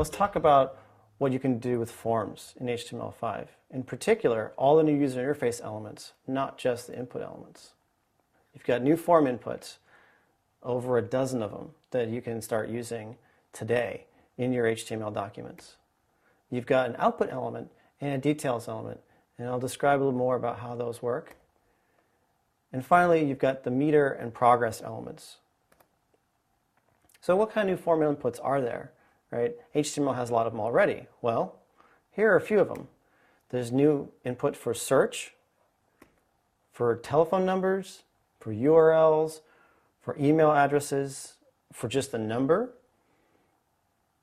let's talk about what you can do with forms in HTML5. In particular, all the new user interface elements, not just the input elements. You've got new form inputs, over a dozen of them, that you can start using today in your HTML documents. You've got an output element and a details element, and I'll describe a little more about how those work. And finally, you've got the meter and progress elements. So what kind of new form inputs are there? Right? HTML has a lot of them already. Well, here are a few of them. There's new input for search, for telephone numbers, for URLs, for email addresses, for just a number,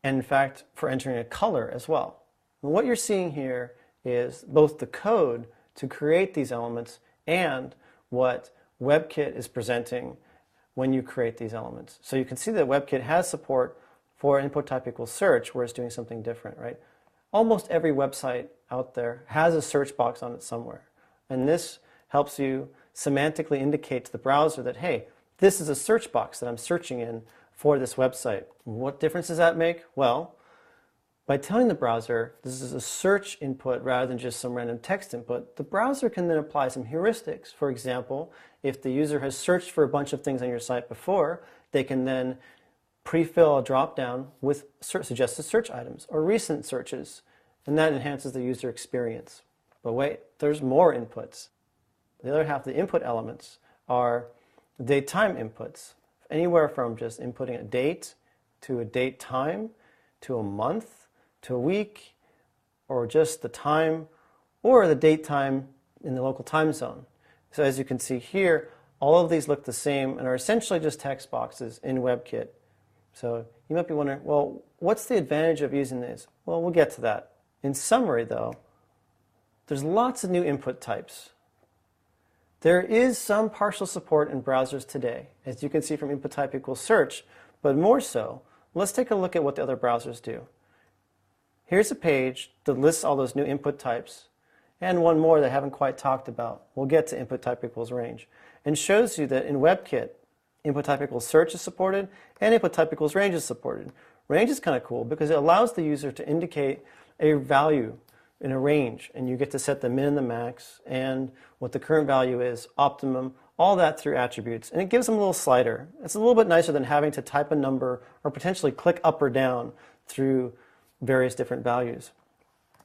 and in fact, for entering a color as well. And what you're seeing here is both the code to create these elements and what WebKit is presenting when you create these elements. So you can see that WebKit has support for input type equals search, where it's doing something different, right? Almost every website out there has a search box on it somewhere. And this helps you semantically indicate to the browser that, hey, this is a search box that I'm searching in for this website. What difference does that make? Well, by telling the browser this is a search input rather than just some random text input, the browser can then apply some heuristics. For example, if the user has searched for a bunch of things on your site before, they can then pre-fill a drop-down with suggested search items or recent searches, and that enhances the user experience. But wait, there's more inputs. The other half of the input elements are the date-time inputs, anywhere from just inputting a date to a date time to a month to a week, or just the time or the date time in the local time zone. So as you can see here, all of these look the same and are essentially just text boxes in WebKit. So you might be wondering, well, what's the advantage of using these? Well, we'll get to that. In summary, though, there's lots of new input types. There is some partial support in browsers today, as you can see from input type equals search, but more so, let's take a look at what the other browsers do. Here's a page that lists all those new input types, and one more that I haven't quite talked about. We'll get to input type equals range, and shows you that in WebKit, input type equals search is supported, and input type equals range is supported. Range is kind of cool because it allows the user to indicate a value in a range, and you get to set the min and the max, and what the current value is, optimum, all that through attributes. And it gives them a little slider. It's a little bit nicer than having to type a number or potentially click up or down through various different values.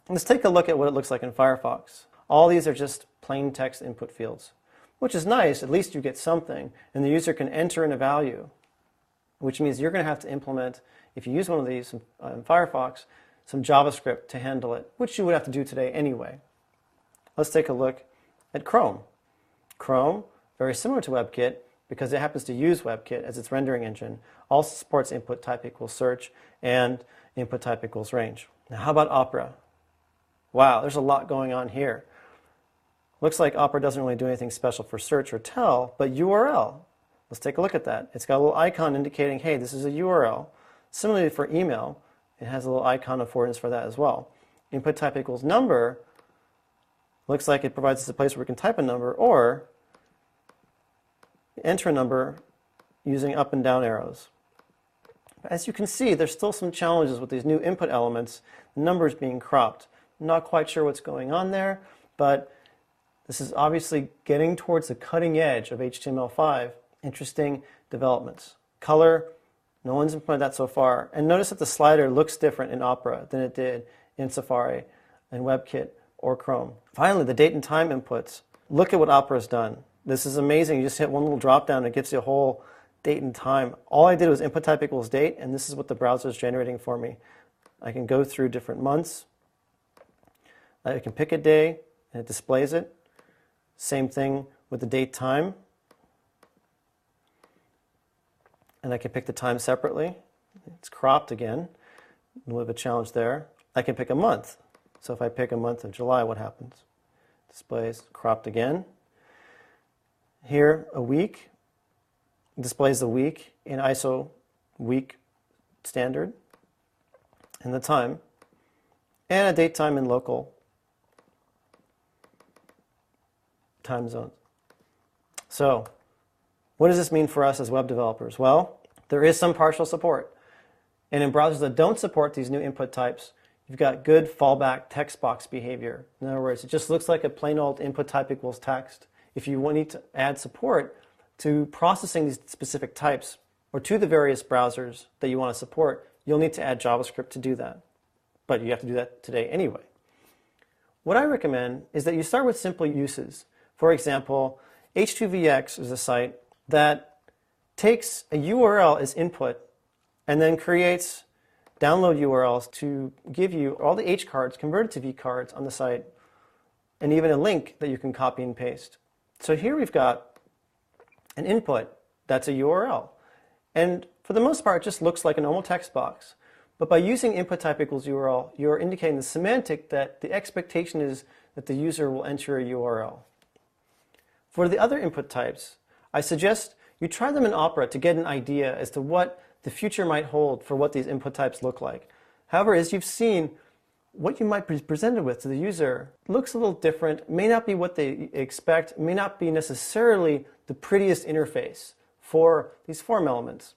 Let's take a look at what it looks like in Firefox. All these are just plain text input fields, which is nice. At least you get something, and the user can enter in a value, which means you're going to have to implement, if you use one of these in Firefox, some JavaScript to handle it, which you would have to do today anyway. Let's take a look at Chrome. Chrome, very similar to WebKit, because it happens to use WebKit as its rendering engine, also supports input type equals search and input type equals range. Now how about Opera? Wow, there's a lot going on here. Looks like Opera doesn't really do anything special for search or tell, but URL. Let's take a look at that. It's got a little icon indicating, hey, this is a URL. Similarly for email, it has a little icon affordance for that as well. Input type equals number looks like it provides us a place where we can type a number or enter a number using up and down arrows. As you can see, there's still some challenges with these new input elements, the numbers being cropped. I'm not quite sure what's going on there, but this is obviously getting towards the cutting edge of HTML5. Interesting developments. Color, no one's implemented that so far. And notice that the slider looks different in Opera than it did in Safari and WebKit or Chrome. Finally, the date and time inputs. Look at what Opera's done. This is amazing. You just hit one little drop down and it gives you a whole date and time. All I did was input type equals date, and this is what the browser is generating for me. I can go through different months. I can pick a day and it displays it. Same thing with the date time. And I can pick the time separately. It's cropped again. A little bit of a challenge there. I can pick a month. So if I pick a month of July, what happens? Displays cropped again. Here, a week. Displays the week in ISO week standard. And the time. And a date time in local time zones. So, what does this mean for us as web developers? Well, there is some partial support. And in browsers that don't support these new input types, you've got good fallback text box behavior. In other words, it just looks like a plain old input type equals text. If you need to add support to processing these specific types or to the various browsers that you want to support, you'll need to add JavaScript to do that. But you have to do that today anyway. What I recommend is that you start with simple uses. For example, H2VX is a site that takes a URL as input and then creates download URLs to give you all the H cards converted to V cards on the site, and even a link that you can copy and paste. So here we've got an input that's a URL. And for the most part, it just looks like a normal text box. But by using input type equals URL, you're indicating the semantic that the expectation is that the user will enter a URL. For the other input types, I suggest you try them in Opera to get an idea as to what the future might hold for what these input types look like. However, as you've seen, what you might be presented with to the user looks a little different, may not be what they expect, may not be necessarily the prettiest interface for these form elements.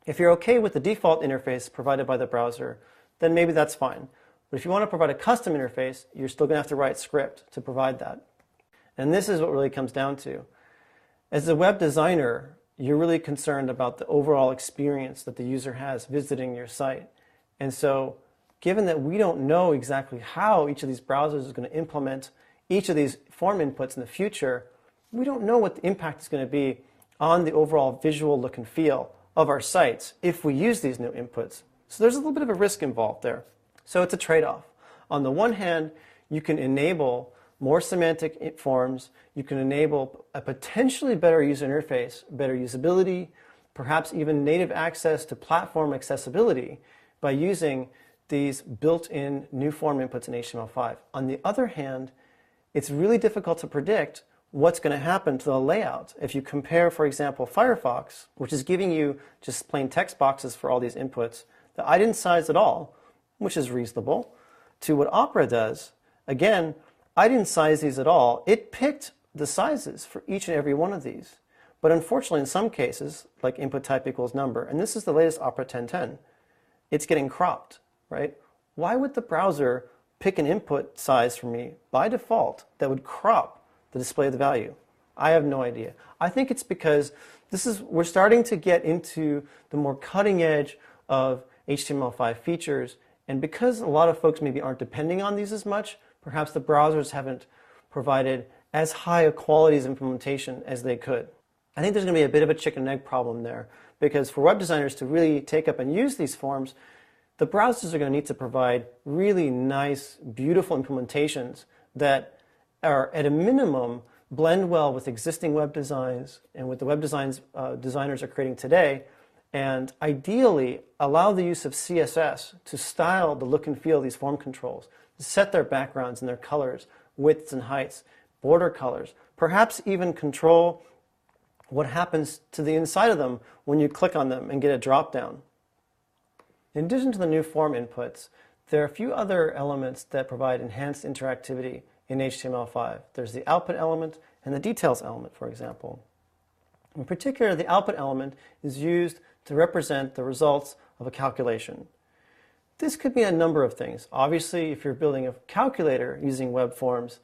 If you're okay with the default interface provided by the browser, then maybe that's fine. But if you want to provide a custom interface, you're still going to have to write script to provide that. And this is what really comes down to. As a web designer, you're really concerned about the overall experience that the user has visiting your site. And so, given that we don't know exactly how each of these browsers is going to implement each of these form inputs in the future, we don't know what the impact is going to be on the overall visual look and feel of our sites if we use these new inputs. So there's a little bit of a risk involved there. So it's a trade-off. On the one hand, you can enable more semantic forms, you can enable a potentially better user interface, better usability, perhaps even native access to platform accessibility by using these built-in new form inputs in HTML5. On the other hand, it's really difficult to predict what's going to happen to the layout. If you compare, for example, Firefox, which is giving you just plain text boxes for all these inputs that I didn't size at all, which is reasonable, to what Opera does, again, I didn't size these at all. It picked the sizes for each and every one of these. But unfortunately, in some cases, like input type equals number, and this is the latest Opera 10.10, it's getting cropped, right? Why would the browser pick an input size for me by default that would crop the display of the value? I have no idea. I think it's because we're starting to get into the more cutting edge of HTML5 features, and because a lot of folks maybe aren't depending on these as much, perhaps the browsers haven't provided as high a quality of implementation as they could. I think there's going to be a bit of a chicken and egg problem there, because for web designers to really take up and use these forms, the browsers are going to need to provide really nice, beautiful implementations that are, at a minimum, blend well with existing web designs and with the web designs designers are creating today, and ideally allow the use of CSS to style the look and feel of these form controls, to set their backgrounds and their colors, widths and heights, border colors, perhaps even control what happens to the inside of them when you click on them and get a drop down. In addition to the new form inputs, there are a few other elements that provide enhanced interactivity in HTML5. There's the output element and the details element, for example. In particular, the output element is used to represent the results of a calculation. This could be a number of things. Obviously, if you're building a calculator using web forms,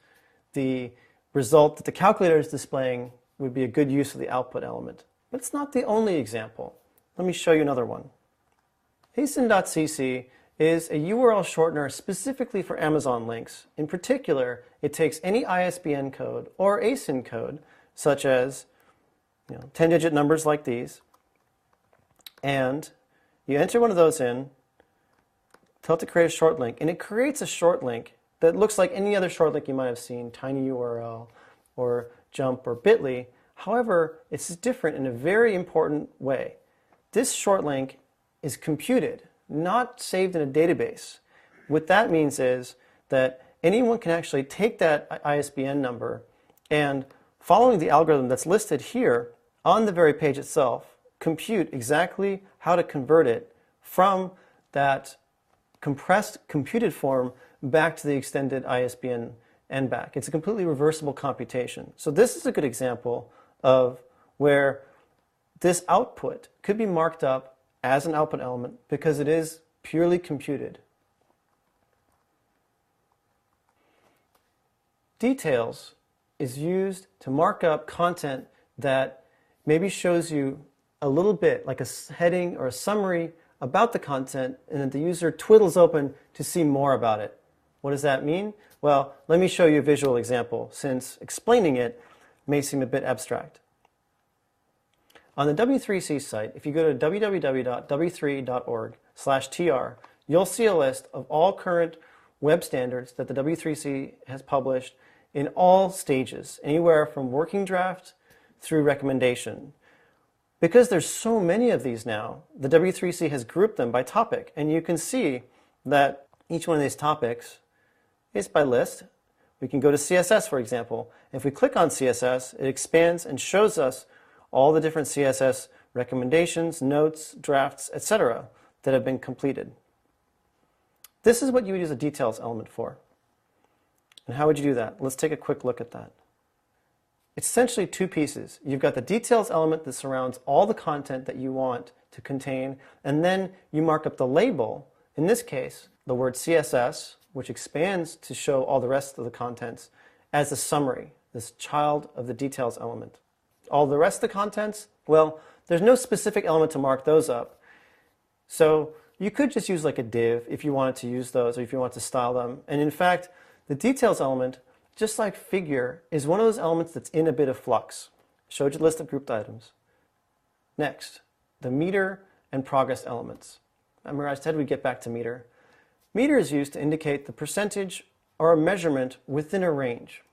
the result that the calculator is displaying would be a good use of the output element. But it's not the only example. Let me show you another one. Hasten.cc is a URL shortener specifically for Amazon links. In particular, it takes any ISBN code or ASIN code, such as 10-digit numbers like these, and you enter one of those in, tell it to create a short link, and it creates a short link that looks like any other short link you might have seen, tinyURL or jump or bit.ly. However, it's different in a very important way. This short link is computed, not saved in a database. What that means is that anyone can actually take that ISBN number and, following the algorithm that's listed here on the very page itself, compute exactly how to convert it from that compressed computed form back to the extended ISBN and back. It's a completely reversible computation. So this is a good example of where this output could be marked up as an output element because it is purely computed. Details is used to mark up content that maybe shows you a little bit, like a heading or a summary about the content, and that the user twiddles open to see more about it. What does that mean? Well, let me show you a visual example, since explaining it may seem a bit abstract. On the W3C site, if you go to www.w3.org/tr, you'll see a list of all current web standards that the W3C has published in all stages, anywhere from working draft through recommendation. Because there's so many of these now, the W3C has grouped them by topic, and you can see that each one of these topics is by list. We can go to CSS, for example. If we click on CSS, it expands and shows us all the different CSS recommendations, notes, drafts, etc. that have been completed. This is what you would use a details element for. And how would you do that? Let's take a quick look at that. It's essentially two pieces. You've got the details element that surrounds all the content that you want to contain, and then you mark up the label, in this case, the word CSS, which expands to show all the rest of the contents, as a summary, this child of the details element. All the rest of the contents, well, there's no specific element to mark those up. So you could just use like a div if you wanted to use those, or if you want to style them. And in fact, the details element, just like figure, is one of those elements that's in a bit of flux. Showed you a list of grouped items. Next, the meter and progress elements. Remember, I said we'd get back to meter. Meter is used to indicate the percentage or a measurement within a range.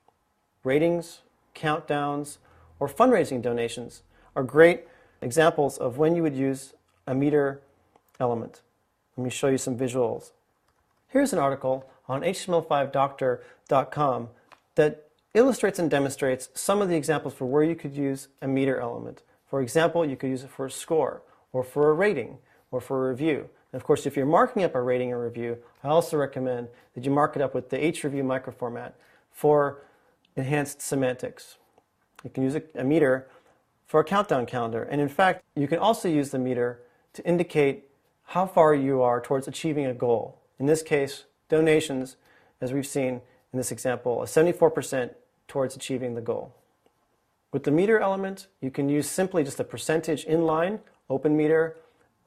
Ratings, countdowns, or fundraising donations are great examples of when you would use a meter element. Let me show you some visuals. Here's an article on HTML5doctor.com that illustrates and demonstrates some of the examples for where you could use a meter element. For example, you could use it for a score, or for a rating, or for a review. And of course, if you're marking up a rating or review, I also recommend that you mark it up with the hreview microformat for enhanced semantics. You can use a meter for a countdown calendar. And in fact, you can also use the meter to indicate how far you are towards achieving a goal. In this case, donations, as we've seen in this example, a 74% towards achieving the goal. With the meter element, you can use simply just a percentage inline, open meter,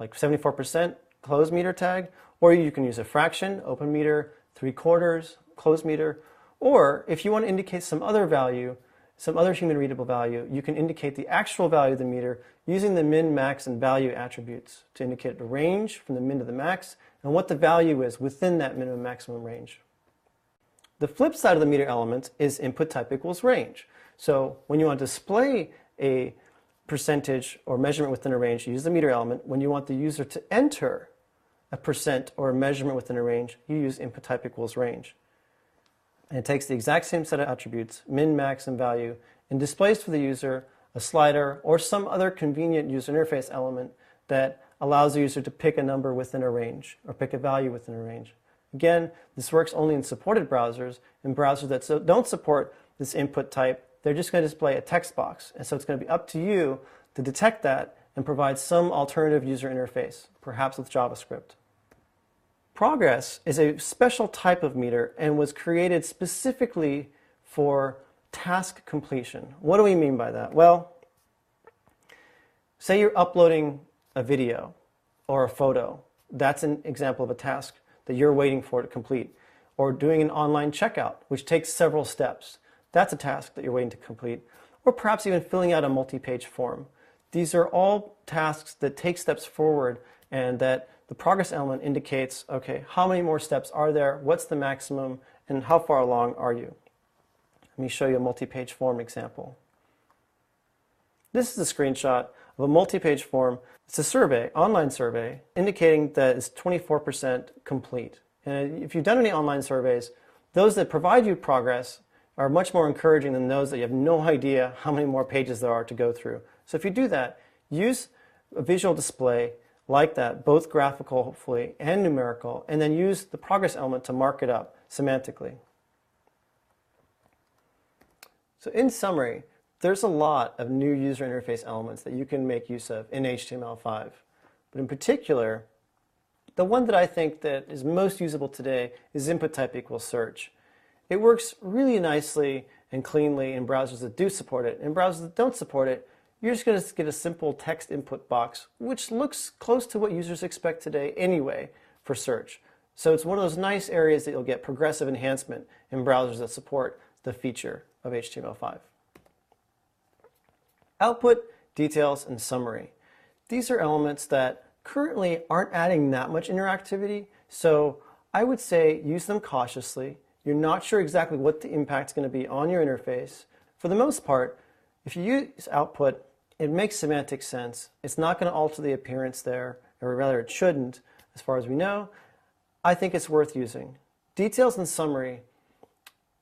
like 74%, close meter tag, or you can use a fraction, open meter, 3/4, close meter, or if you want to indicate some other value, some other human readable value, you can indicate the actual value of the meter using the min, max, and value attributes to indicate the range from the min to the max and what the value is within that minimum maximum range. The flip side of the meter element is input type equals range. So when you want to display a percentage or measurement within a range, you use the meter element. When you want the user to enter a percent or a measurement within a range, you use input type equals range. And it takes the exact same set of attributes, min, max, and value, and displays for the user a slider or some other convenient user interface element that allows the user to pick a number within a range or pick a value within a range. Again, this works only in supported browsers. In browsers that don't support this input type, they're just going to display a text box. And so it's going to be up to you to detect that and provide some alternative user interface, perhaps with JavaScript. Progress is a special type of meter and was created specifically for task completion. What do we mean by that? Well, say you're uploading a video or a photo. That's an example of a task that you're waiting for to complete. Or doing an online checkout, which takes several steps. That's a task that you're waiting to complete. Or perhaps even filling out a multi-page form. These are all tasks that take steps forward and that the progress element indicates, okay, how many more steps are there, what's the maximum, and how far along are you? Let me show you a multi-page form example. This is a screenshot of a multi-page form. It's a survey, online survey, indicating that it's 24% complete. And if you've done any online surveys, those that provide you progress are much more encouraging than those that you have no idea how many more pages there are to go through. So if you do that, use a visual display like that, both graphical, hopefully, and numerical, and then use the progress element to mark it up semantically. So in summary, there's a lot of new user interface elements that you can make use of in HTML5. But in particular, the one that I think that is most usable today is input type equals search. It works really nicely and cleanly in browsers that do support it. In browsers that don't support it, you're just going to get a simple text input box, which looks close to what users expect today anyway for search. So it's one of those nice areas that you'll get progressive enhancement in browsers that support the feature of HTML5. Output, details, and summary. These are elements that currently aren't adding that much interactivity, so I would say use them cautiously. You're not sure exactly what the impact's going to be on your interface. For the most part, if you use output, it makes semantic sense. It's not going to alter the appearance there, or rather it shouldn't, as far as we know. I think it's worth using. Details and summary,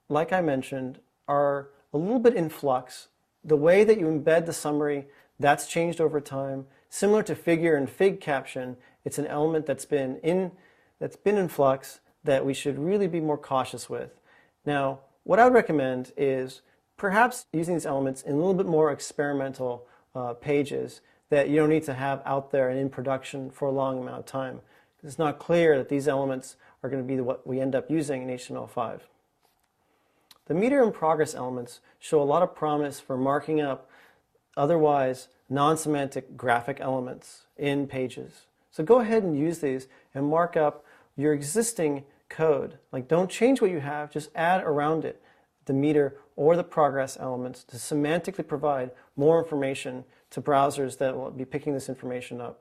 like I mentioned, are a little bit in flux. The way that you embed the summary, that's changed over time. Similar to figure and fig caption, it's an element that's been in flux that we should really be more cautious with. Now, what I would recommend is perhaps using these elements in a little bit more experimental pages that you don't need to have out there and in production for a long amount of time. It's not clear that these elements are going to be what we end up using in HTML5. The meter and progress elements show a lot of promise for marking up otherwise non-semantic graphic elements in pages. So go ahead and use these and mark up your existing code. Like, don't change what you have, just add around it the meter or the progress elements to semantically provide more information to browsers that will be picking this information up.